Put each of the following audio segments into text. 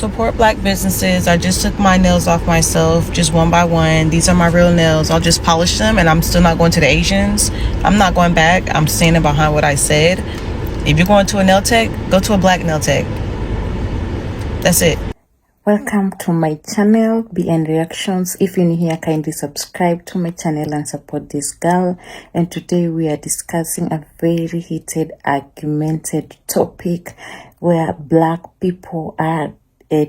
Support black businesses. I just took my nails off myself, just one by one. These are my real nails. I'll just polish them, and I'm still not going to the Asians. I'm not going back. I'm standing behind what I said. If you're going to a nail tech, go to a black nail tech. That's it. Welcome to my channel, BN Reactions. If you're new here, kindly subscribe to my channel and support this girl. And today we are discussing a very heated, argumented topic where black people are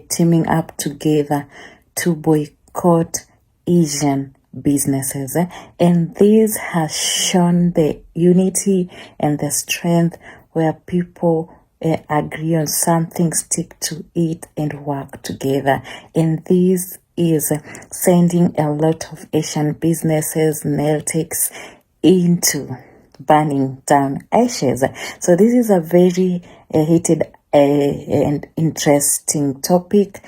teaming up together to boycott Asian businesses. And this has shown the unity and the strength where people agree on something, stick to it, and work together. And this is sending a lot of Asian businesses, nail techs, into burning down ashes. So this is a very heated and interesting topic.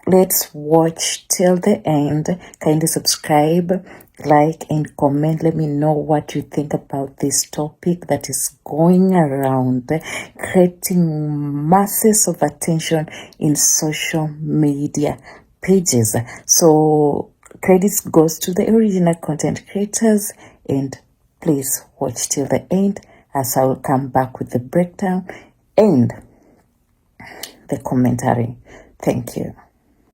Let's watch till the end. Kindly subscribe, like, and comment. Let me know what you think about this topic that is going around, creating masses of attention in social media pages. So credits goes to the original content creators, and please watch till the end as I will come back with the breakdown and the commentary. Thank you.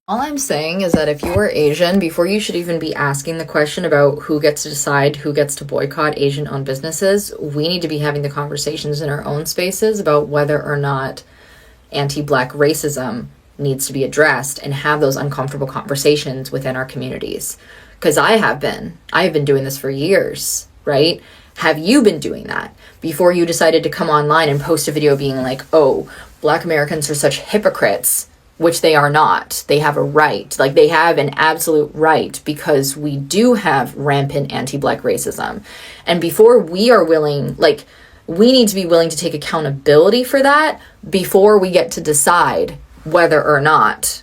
All I'm saying is that if you are Asian, before you should even be asking the question about who gets to decide who gets to boycott Asian-owned businesses, we need to be having the conversations in our own spaces about whether or not anti-Black racism needs to be addressed and have those uncomfortable conversations within our communities. Because I have been doing this for years, right? Have you been doing that before you decided to come online and post a video being like, oh, Black Americans are such hypocrites? Which they are not. They have a right. Like, they have an absolute right, because we do have rampant anti-Black racism. And before we are willing, like, we need to be willing to take accountability for that before we get to decide whether or not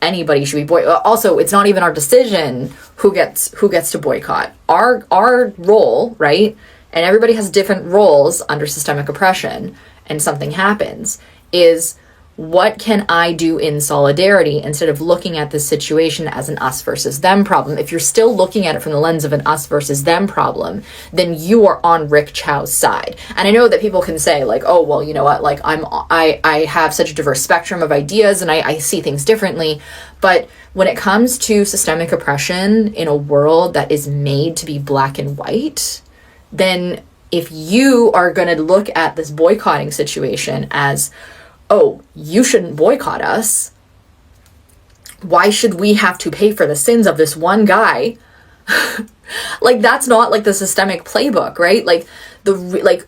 anybody should be boycott. Also, it's not even our decision who gets to boycott. Our role, right? And everybody has different roles under systemic oppression, and something happens, is what can I do in solidarity instead of looking at this situation as an us versus them problem? If you're still looking at it from the lens of an us versus them problem, then you are on Rick Chow's side. And I know that people can say like, oh, well, you know what? Like I have such a diverse spectrum of ideas and I see things differently. But when it comes to systemic oppression in a world that is made to be black and white, then if you are going to look at this boycotting situation as, oh, you shouldn't boycott us, why should we have to pay for the sins of this one guy? Like, that's not like the systemic playbook, right? Like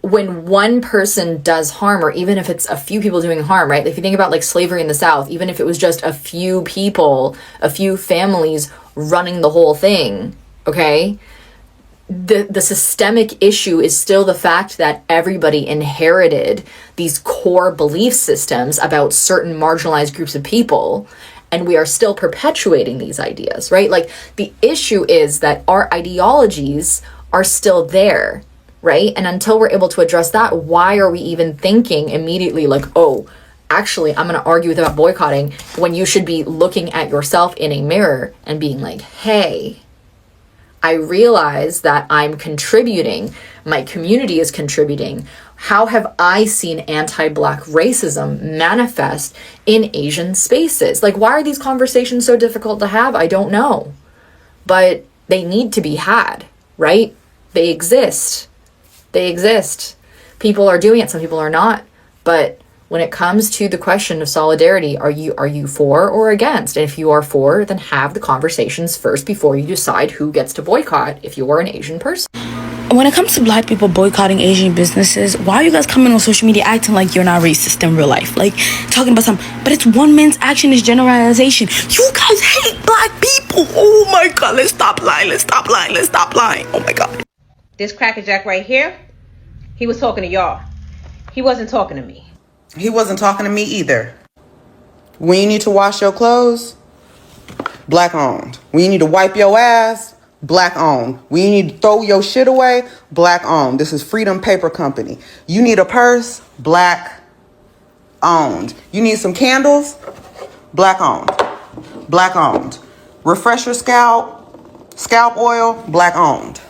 when one person does harm, or even if it's a few people doing harm, right? If you think about like slavery in the South, even if it was just a few people, a few families running the whole thing, okay? The systemic issue is still the fact that everybody inherited these core belief systems about certain marginalized groups of people, and we are still perpetuating these ideas, right? Like, the issue is that our ideologies are still there, right? And until we're able to address that, why are we even thinking immediately like, oh, actually, I'm going to argue about boycotting, when you should be looking at yourself in a mirror and being like, hey, I realize that I'm contributing, my community is contributing. How have I seen anti-Black racism manifest in Asian spaces? Like, why are these conversations so difficult to have? I don't know. But they need to be had, right? They exist. They exist. People are doing it, some people are not. But when it comes to the question of solidarity, are you for or against? And if you are for, then have the conversations first before you decide who gets to boycott if you are an Asian person. When it comes to Black people boycotting Asian businesses, why are you guys coming on social media acting like you're not racist in real life? Like, talking about something, but it's one man's action is generalization. You guys hate Black people. Oh my God, let's stop lying, let's stop lying, let's stop lying. Oh my God. This crackerjack right here, he was talking to y'all. He wasn't talking to me. He wasn't talking to me either. When you need to wash your clothes, Black owned. When you need to wipe your ass, Black owned. When you need to throw your shit away, Black owned. This is Freedom Paper Company. You need a purse, Black owned. You need some candles, Black owned. Black owned. Refresher scalp oil, black owned.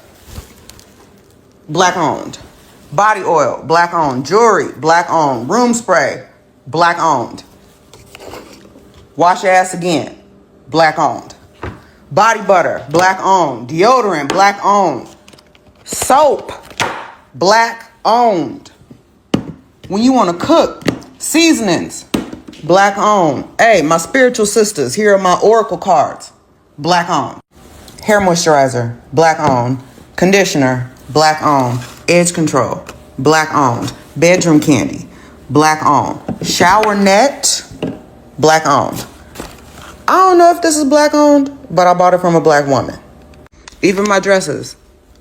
Black owned. Body oil, black owned. Jewelry, black owned. Room spray, black owned. Wash your ass again, black owned. Body butter, black owned. Deodorant, black owned. Soap, black owned. When you want to cook, seasonings, black owned. Hey, my spiritual sisters, here are my oracle cards, black owned. Hair moisturizer, black owned. Conditioner, black owned. Edge control, black owned. Bedroom candy, black owned. Shower net, black owned. I don't know if this is black owned, but I bought it from a black woman. Even my dresses,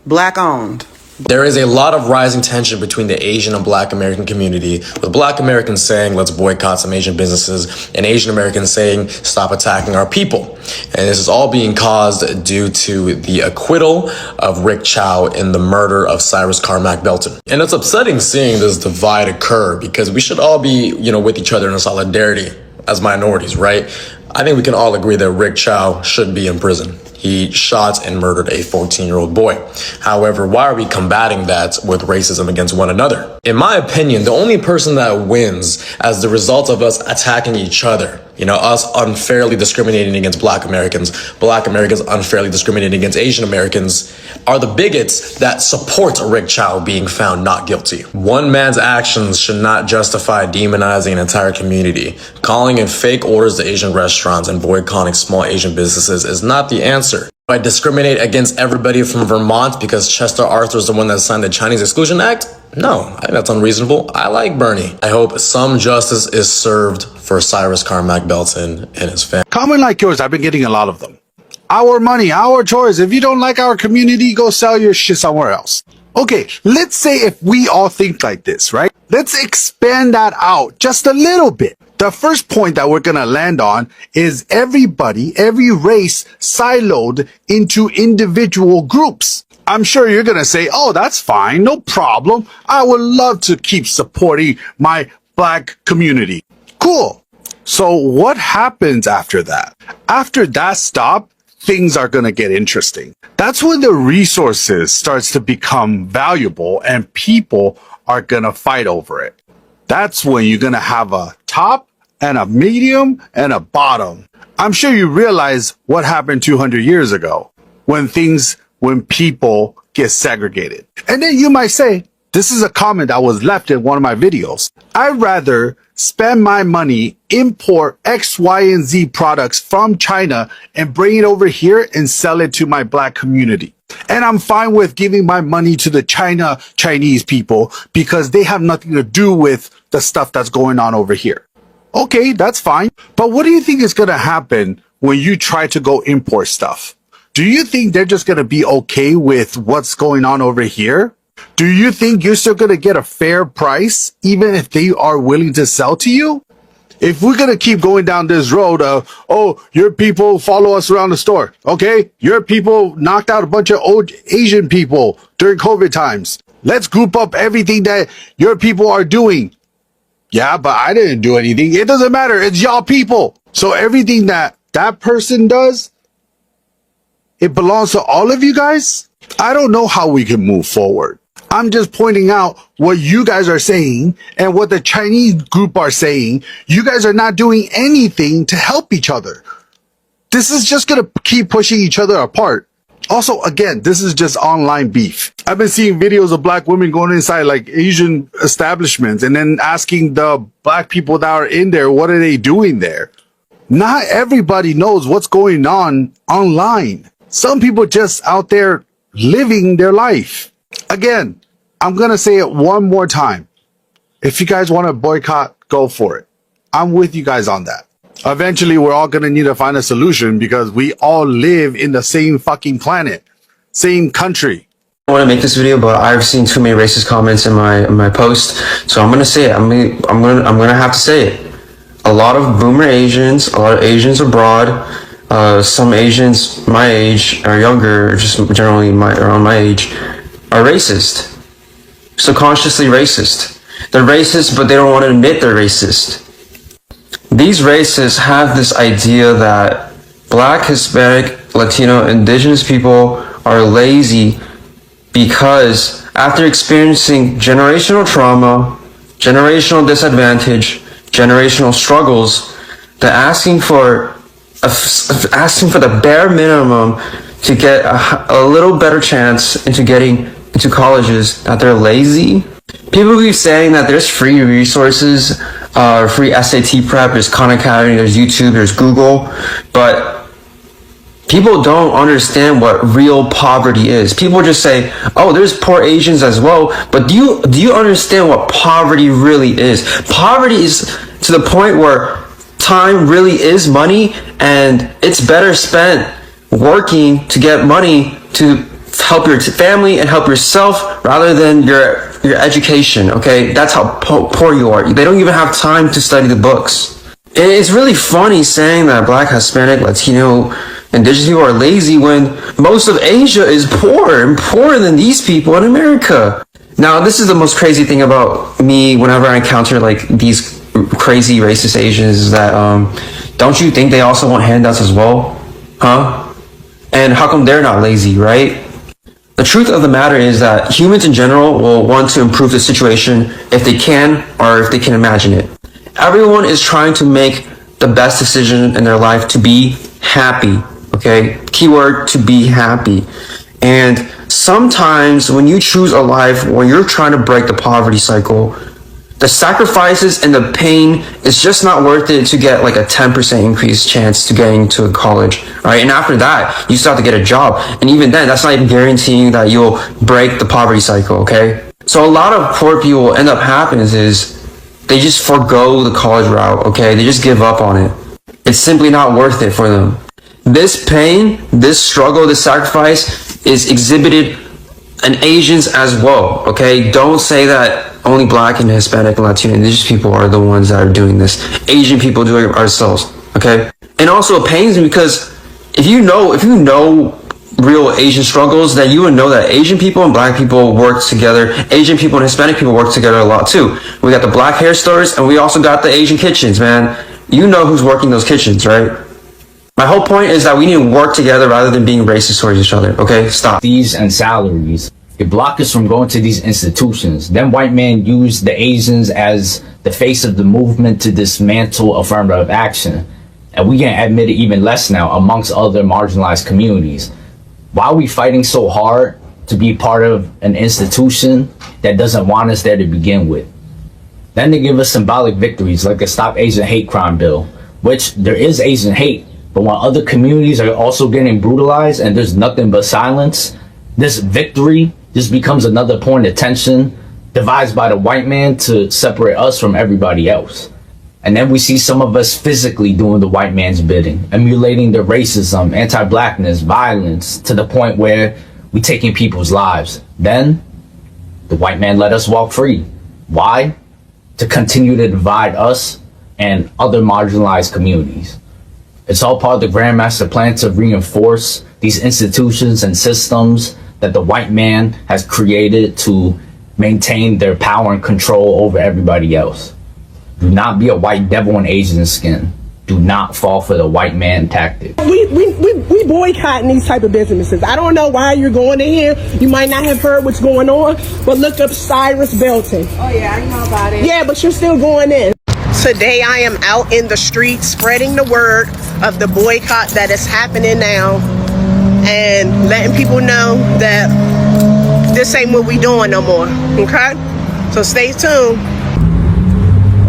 black owned. There is a lot of rising tension between the Asian and Black American community, with Black Americans saying, let's boycott some Asian businesses, and Asian Americans saying, stop attacking our people. And this is all being caused due to the acquittal of Rick Chow in the murder of Cyrus Carmack Belton. And it's upsetting seeing this divide occur, because we should all be, with each other in solidarity as minorities, right? I think we can all agree that Rick Chow should be in prison. He shot and murdered a 14-year-old boy. However, why are we combating that with racism against one another? In my opinion, the only person that wins as the result of us attacking each other, us unfairly discriminating against Black Americans unfairly discriminating against Asian Americans, are the bigots that support Rick Chow being found not guilty. One man's actions should not justify demonizing an entire community. Calling in fake orders to Asian restaurants and boycotting small Asian businesses is not the answer. Do I discriminate against everybody from Vermont because Chester Arthur is the one that signed the Chinese Exclusion Act? No, I think that's unreasonable. I like Bernie. I hope some justice is served for Cyrus Carmack Belton and his family. Comment like yours, I've been getting a lot of them. Our money, our choice. If you don't like our community, go sell your shit somewhere else. Okay, let's say if we all think like this, right? Let's expand that out just a little bit. The first point that we're going to land on is everybody, every race siloed into individual groups. I'm sure you're going to say, oh, that's fine. No problem. I would love to keep supporting my Black community. Cool. So what happens after that? After that stop, things are going to get interesting. That's when the resources starts to become valuable and people are going to fight over it. That's when you're going to have a top and a medium and a bottom. I'm sure you realize what happened 200 years ago when people get segregated. And then you might say, this is a comment that was left in one of my videos. I'd rather spend my money, import X, Y, and Z products from China and bring it over here and sell it to my Black community. And I'm fine with giving my money to the Chinese people because they have nothing to do with the stuff that's going on over here. Okay, that's fine. But what do you think is going to happen when you try to go import stuff? Do you think they're just going to be okay with what's going on over here? Do you think you're still going to get a fair price even if they are willing to sell to you? If we're going to keep going down this road of, oh, your people follow us around the store. Okay, your people knocked out a bunch of old Asian people during COVID times. Let's group up everything that your people are doing. Yeah, but I didn't do anything. It doesn't matter. It's y'all people. So everything that person does, it belongs to all of you guys. I don't know how we can move forward. I'm just pointing out what you guys are saying and what the Chinese group are saying. You guys are not doing anything to help each other. This is just going to keep pushing each other apart. Also, again, this is just online beef. I've been seeing videos of Black women going inside like Asian establishments and then asking the Black people that are in there, what are they doing there? Not everybody knows what's going on online. Some people just out there living their life. Again, I'm going to say it one more time. If you guys want to boycott, go for it. I'm with you guys on that. Eventually, we're all going to need to find a solution because we all live in the same fucking planet, same country. I want to make this video, but I've seen too many racist comments in my post, so I'm going to say it. I'm going to have to say it. A lot of boomer Asians, a lot of Asians abroad, some Asians my age or younger, just generally around my age, are racist. Subconsciously racist. They're racist, but they don't want to admit they're racist. these races have this idea that Black, Hispanic, Latino, Indigenous people are lazy because after experiencing generational trauma, generational disadvantage, generational struggles, they're asking for the bare minimum to get a little better chance into getting into colleges, that they're lazy. People keep saying that there's free resources, free SAT prep, there's Khan Academy, there's YouTube, there's Google, but people don't understand what real poverty is. People just say, oh, there's poor Asians as well, but do you understand what poverty really is? Poverty is to the point where time really is money, and it's better spent working to get money to help your family and help yourself rather than your education, okay? That's how poor you are. They don't even have time to study the books. It's really funny saying that Black, Hispanic, Latino, Indigenous people are lazy when most of Asia is poor and poorer than these people in America. Now, this is the most crazy thing about me whenever I encounter like these crazy racist Asians is that don't you think they also want handouts as well? Huh? And how come they're not lazy, right? The truth of the matter is that humans in general will want to improve the situation if they can or if they can imagine it. Everyone is trying to make the best decision in their life to be happy, okay? Keyword, to be happy. And sometimes when you choose a life where you're trying to break the poverty cycle, the sacrifices and the pain is just not worth it to get like a 10% increase chance to getting to a college, right? And after that, you still have to get a job. And even then, that's not even guaranteeing that you'll break the poverty cycle, okay? So a lot of poor people end up happens is they just forego the college route, okay? They just give up on it. It's simply not worth it for them. This pain, this struggle, this sacrifice is exhibited in Asians as well, okay? Don't say that only Black and Hispanic and Latino and Indigenous people are the ones that are doing this. Asian people do it ourselves, okay? And also it pains me because if you know real Asian struggles, then you would know that Asian people and Black people work together. Asian people and Hispanic people work together a lot too. We got the Black hair stores and we also got the Asian kitchens, man. You know who's working those kitchens, right? My whole point is that we need to work together rather than being racist towards each other, okay? Stop. These and salaries. It block us from going to these institutions. Then white men use the Asians as the face of the movement to dismantle affirmative action. And we can admit it even less now amongst other marginalized communities. Why are we fighting so hard to be part of an institution that doesn't want us there to begin with? Then they give us symbolic victories like the Stop Asian Hate Crime Bill, which there is Asian hate, but when other communities are also getting brutalized and there's nothing but silence, this victory just becomes another point of tension devised by the white man to separate us from everybody else. And then we see some of us physically doing the white man's bidding, emulating the racism, anti-blackness, violence, to the point where we're taking people's lives. Then the white man let us walk free. Why? To continue to divide us and other marginalized communities. It's all part of the Grand Master Plan to reinforce these institutions and systems that the white man has created to maintain their power and control over everybody else. Do not be a white devil in Asian skin. Do not fall for the white man tactic. We boycotting these type of businesses. I don't know why you're going in here. You might not have heard what's going on, but look up Cyrus Belton. Oh yeah, I know about it. Yeah, but you're still going in. Today I am out in the streets spreading the word of the boycott that is happening now and letting people know that this ain't what we doing no more, okay? So stay tuned.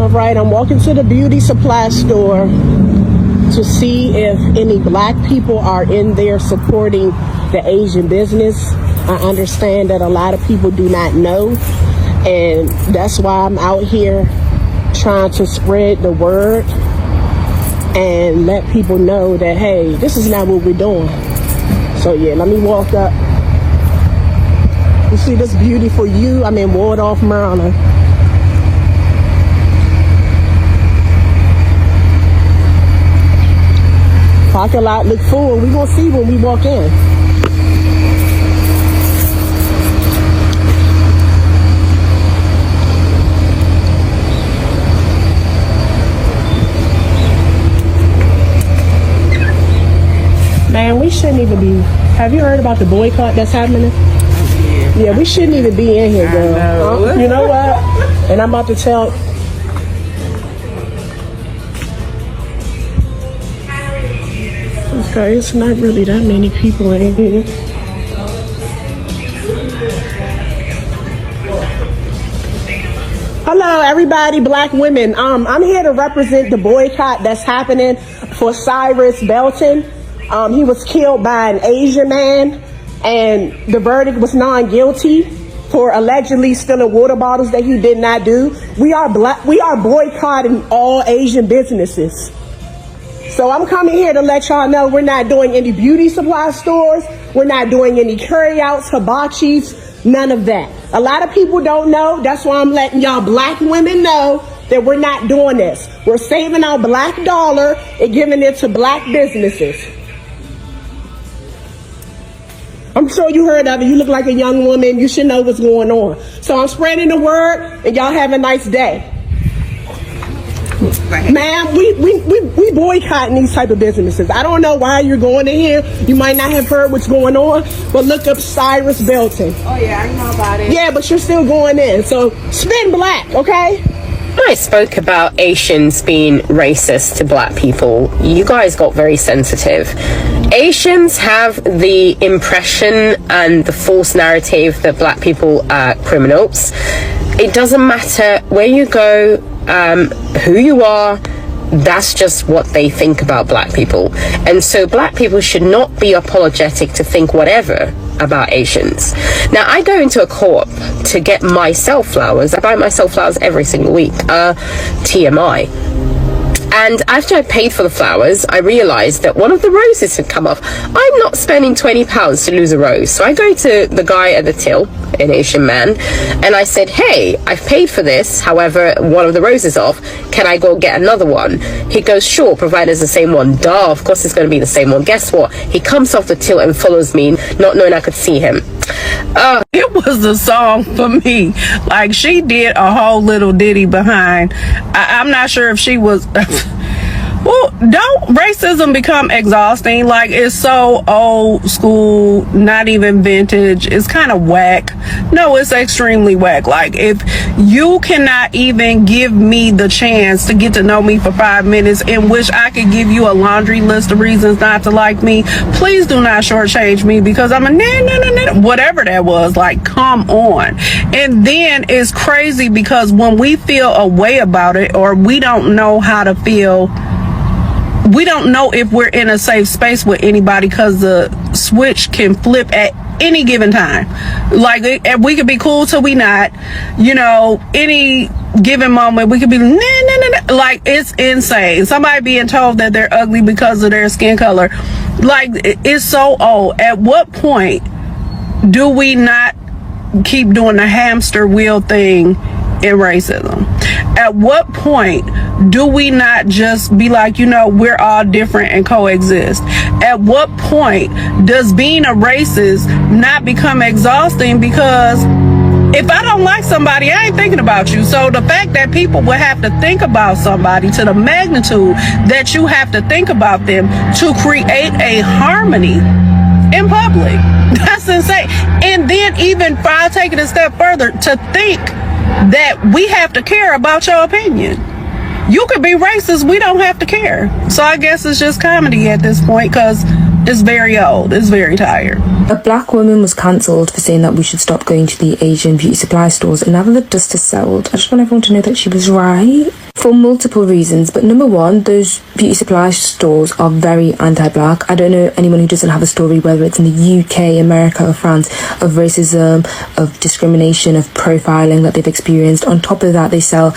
All right, I'm walking to the beauty supply store to see if any Black people are in there supporting the Asian business. I understand that a lot of people do not know, and that's why I'm out here trying to spread the word and let people know that, hey, this is not what we're doing. So yeah, let me walk up. You see this beautiful view? I'm in Waldorf, Maryland. Parking lot look full. We're gonna see when we walk in. Man, we shouldn't even be. Have you heard about the boycott that's happening? Yeah, we shouldn't even be in here, girl. You know what? And I'm about to tell. Okay, it's not really that many people in here. Hello, everybody, black women. I'm here to represent the boycott that's happening for Cyrus Belton. He was killed by an Asian man, and the verdict was non-guilty for allegedly stealing water bottles that he did not do. We are boycotting all Asian businesses. So I'm coming here to let y'all know we're not doing any beauty supply stores. We're not doing any carryouts, hibachis, none of that. A lot of people don't know. That's why I'm letting y'all black women know that we're not doing this. We're saving our black dollar and giving it to black businesses. I'm sure you heard of it. You look like a young woman. You should know what's going on. So I'm spreading the word, and y'all have a nice day. Ma'am, we boycotting these type of businesses. I don't know why you're going in here. You might not have heard what's going on, but look up Cyrus Belton. Oh yeah, I know about it. Yeah, but you're still going in. So spin black, okay? I spoke about Asians being racist to black people. You guys got very sensitive. Asians have the impression and the false narrative that black people are criminals. It doesn't matter where you go, who you are, that's just what they think about black people. And so black people should not be apologetic to think whatever about Asians. Now, I go into a co-op to get myself flowers. I buy myself flowers every single week, TMI. And after I paid for the flowers, I realized that one of the roses had come off. I'm not spending £20 to lose a rose. So I go to the guy at the till, an Asian man, and I said, hey, I've paid for this. However, one of the roses off. Can I go get another one? He goes, sure, provided it's the same one. Duh, of course it's going to be the same one. Guess what? He comes off the till and follows me, not knowing I could see him. It was a song for me. Like, she did a whole little ditty behind. I'm not sure if she was well, don't racism become exhausting? Like, it's so old school, not even vintage. It's kind of whack. No, it's extremely whack. Like, if you cannot even give me the chance to get to know me for 5 minutes in which I could give you a laundry list of reasons not to like me, please do not shortchange me because I'm a whatever that was. Like, come on. And then it's crazy because when we feel a way about it, or we don't know how to feel, we don't know if we're in a safe space with anybody because the switch can flip at any given time. Like, we could be cool till we not, you know, any given moment we could be like, it's insane. Somebody being told that they're ugly because of their skin color, like, it's so old. At what point do we not keep doing the hamster wheel thing in racism? At what point do we not just be like, you know, we're all different and coexist? At what point does being a racist not become exhausting? Because if I don't like somebody, I ain't thinking about you. So the fact that people would have to think about somebody to the magnitude that you have to think about them to create a harmony in public, that's insane. And then even if I take it a step further, to think that we have to care about your opinion. You could be racist, we don't have to care. So I guess it's just comedy at this point because it's very old, it's very tired. A black woman was cancelled for saying that we should stop going to the Asian beauty supply stores, and now that the dust has settled, I just want everyone to know that she was right for multiple reasons. But number one, those beauty supply stores are very anti-black. I don't know anyone who doesn't have a story, whether it's in the UK, America or France, of racism, of discrimination, of profiling that they've experienced. On top of that, they sell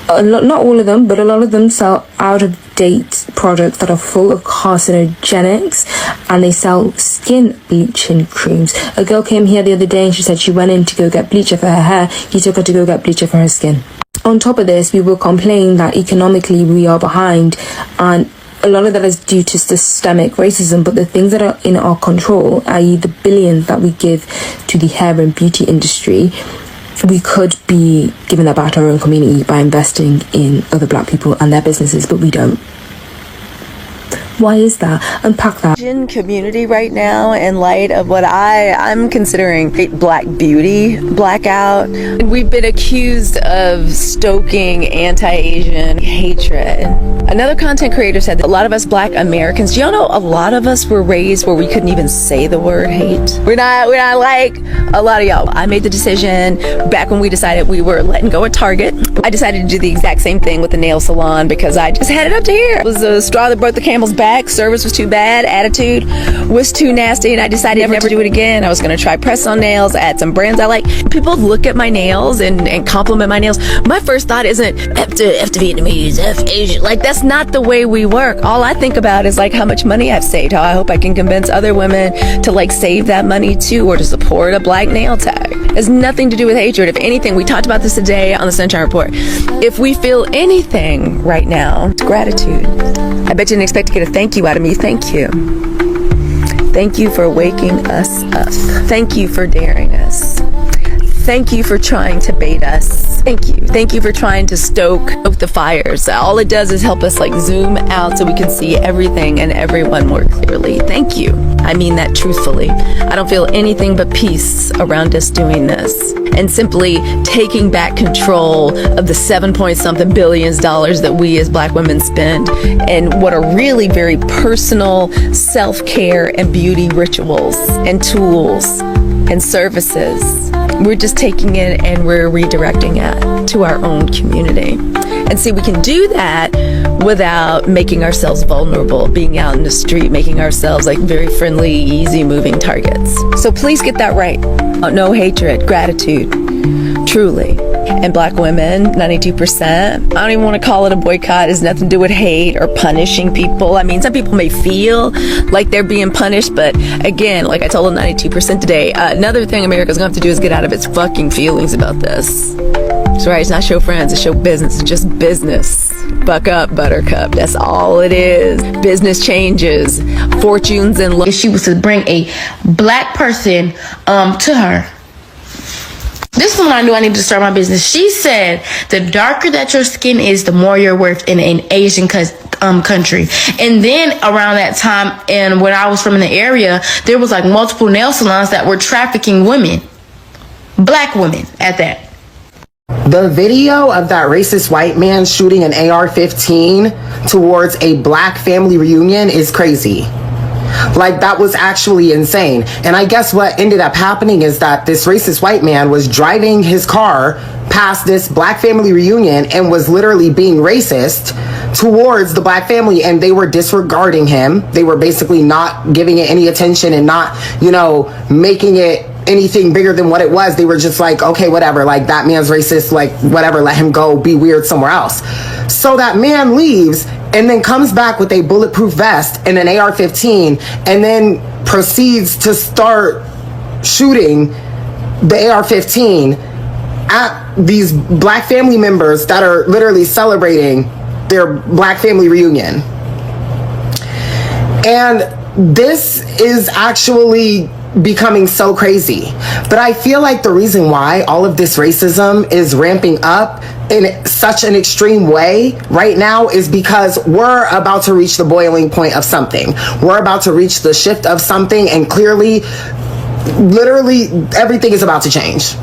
not all of them, but a lot of them sell out-of-date products that are full of carcinogenics, and they sell skin bleaching creams. A girl came here the other day and she said she went in to go get bleacher for her hair. He took her to go get bleacher for her skin. On top of this, we will complain that economically we are behind, and a lot of that is due to systemic racism, but the things that are in our control, i.e. the billions that we give to the hair and beauty industry, we could be giving that back to our own community by investing in other black people and their businesses, but we don't. Why is that? Unpack that. Asian community right now, in light of what I'm considering black beauty blackout. We've been accused of stoking anti-Asian hatred. Another content creator said that a lot of us black Americans, do y'all know a lot of us were raised where we couldn't even say the word hate? We're not like a lot of y'all. I made the decision back when we decided we were letting go at Target. I decided to do the exact same thing with the nail salon because I just had it up to here. It was a straw that broke the camel's back. Service was too bad, attitude was too nasty, and I decided never to do it again. I was going to try press-on nails, add some brands I like. People look at my nails and compliment my nails. My first thought isn't F to Vietnamese, F Asian. Like, that's not the way we work. All I think about is like how much money I've saved, how I hope I can convince other women to like save that money too, or to support a black nail tag. It has nothing to do with hatred. If anything, we talked about this today on the Sunshine Report. If we feel anything right now, it's gratitude. I bet you didn't expect to get a thank you out of me. Thank you. Thank you for waking us up. Thank you for daring us. Thank you for trying to bait us. Thank you. Thank you for trying to stoke the fires. All it does is help us like zoom out so we can see everything and everyone more clearly. Thank you. I mean that truthfully. I don't feel anything but peace around us doing this and simply taking back control of the $7-point-something billion that we as black women spend and what are really very personal self-care and beauty rituals and tools and services. We're just taking it and we're redirecting it to our own community. And see, we can do that without making ourselves vulnerable, being out in the street, making ourselves like very friendly, easy moving targets. So please get that right. No hatred, gratitude, truly. And black women, 92%. I don't even want to call it a boycott. It has nothing to do with hate or punishing people. I mean, some people may feel like they're being punished, but again, like I told the 92% today, another thing America's going to have to do is get out of its fucking feelings about this. That's right, it's not show friends, it's show business. It's just business. Buck up, buttercup. That's all it is. Business changes. Fortunes and love. If she was to bring a black person to her. This is when I knew I needed to start my business. She said, the darker that your skin is, the more you're worth in an Asian country. And then around that time, and when I was from in the area, there was like multiple nail salons that were trafficking women. Black women at that. The video of that racist white man shooting an AR-15 towards a black family reunion is crazy. Like, that was actually insane. And I guess what ended up happening is that this racist white man was driving his car past this black family reunion and was literally being racist towards the black family, and they were disregarding him. They were basically not giving it any attention and not, you know, making it anything bigger than what it was. They were just like, okay, whatever, like, that man's racist, like, whatever, let him go be weird somewhere else. So that man leaves and then comes back with a bulletproof vest and an AR-15 and then proceeds to start shooting the AR-15 at these black family members that are literally celebrating their black family reunion. And this is actually becoming so crazy. But I feel like the reason why all of this racism is ramping up in such an extreme way right now is because we're about to reach the boiling point of something. We're about to reach the shift of something, and clearly, literally, everything is about to change.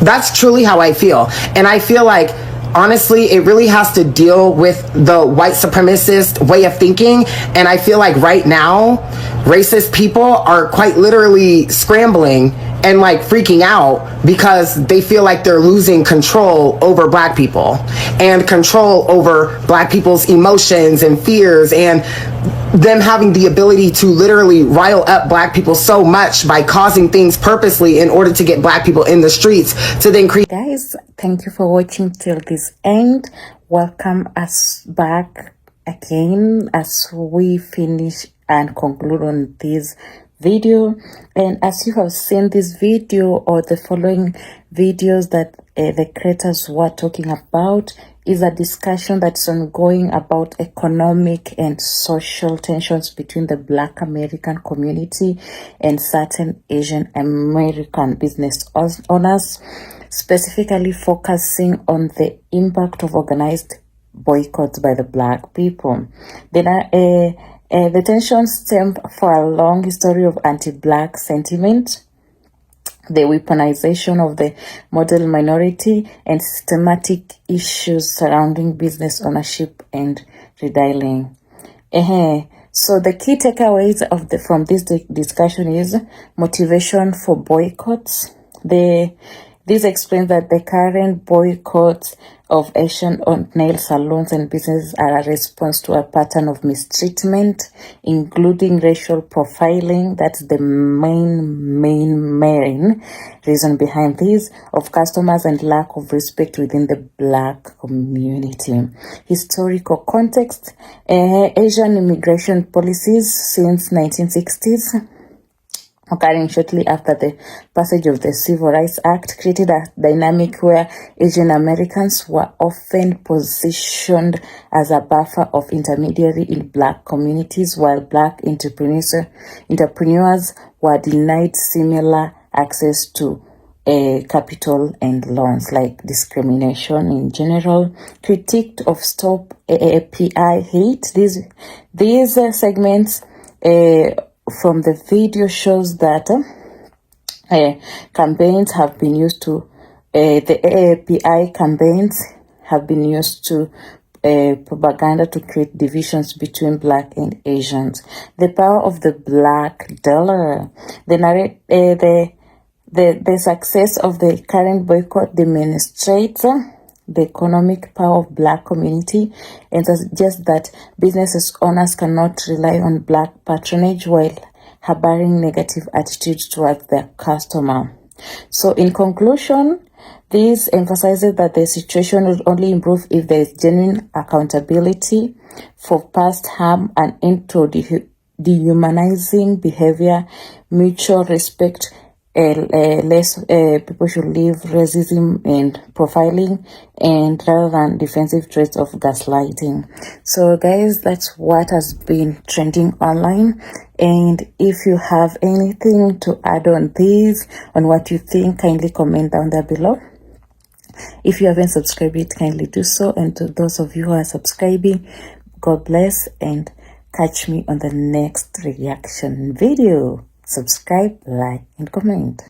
That's truly how I feel. And I feel like, honestly, it really has to deal with the white supremacist way of thinking. And I feel like right now, racist people are quite literally scrambling and like freaking out because they feel like they're losing control over black people and control over black people's emotions and fears, and them having the ability to literally rile up black people so much by causing things purposely in order to get black people in the streets to then create. Guys, thank you for watching till this end. Welcome us back again as we finish and conclude on this video. And as you have seen this video or the following videos that the creators were talking about, is a discussion that's ongoing about economic and social tensions between the Black American community and certain Asian American business owners, specifically focusing on the impact of organized boycotts by the Black people. Then The tensions stem for a long history of anti-black sentiment, the weaponization of the model minority, and systematic issues surrounding business ownership and redealing. So the key takeaways from this discussion is motivation for boycotts. This explains that the current boycotts of Asian nail salons and businesses are a response to a pattern of mistreatment, including racial profiling. That's the main reason behind this, of customers, and lack of respect within the Black community. Historical context: Asian immigration policies since 1960s, occurring shortly after the passage of the Civil Rights Act, created a dynamic where Asian Americans were often positioned as a buffer of intermediary in Black communities, while Black entrepreneurs were denied similar access to capital and loans. Like discrimination in general. Critique of Stop AAPI Hate. These segments from the video shows that campaigns have been used to the AAPI campaigns have been used to propaganda to create divisions between Black and Asians. The power of the Black dollar. The success of the current boycott demonstrates the economic power of Black community, and suggests that businesses owners cannot rely on Black patronage while harboring negative attitudes towards their customer. So in conclusion, this emphasizes that the situation will only improve if there is genuine accountability for past harm, and into dehumanizing behavior, mutual respect. Less people should leave racism and profiling, and rather than defensive traits of gaslighting. So guys, that's what has been trending online, and if you have anything to add on this, on what you think, kindly comment down there below. If you haven't subscribed yet, kindly do so, and to those of you who are subscribing, God bless, and catch me on the next reaction video. Subscribe, like, and comment.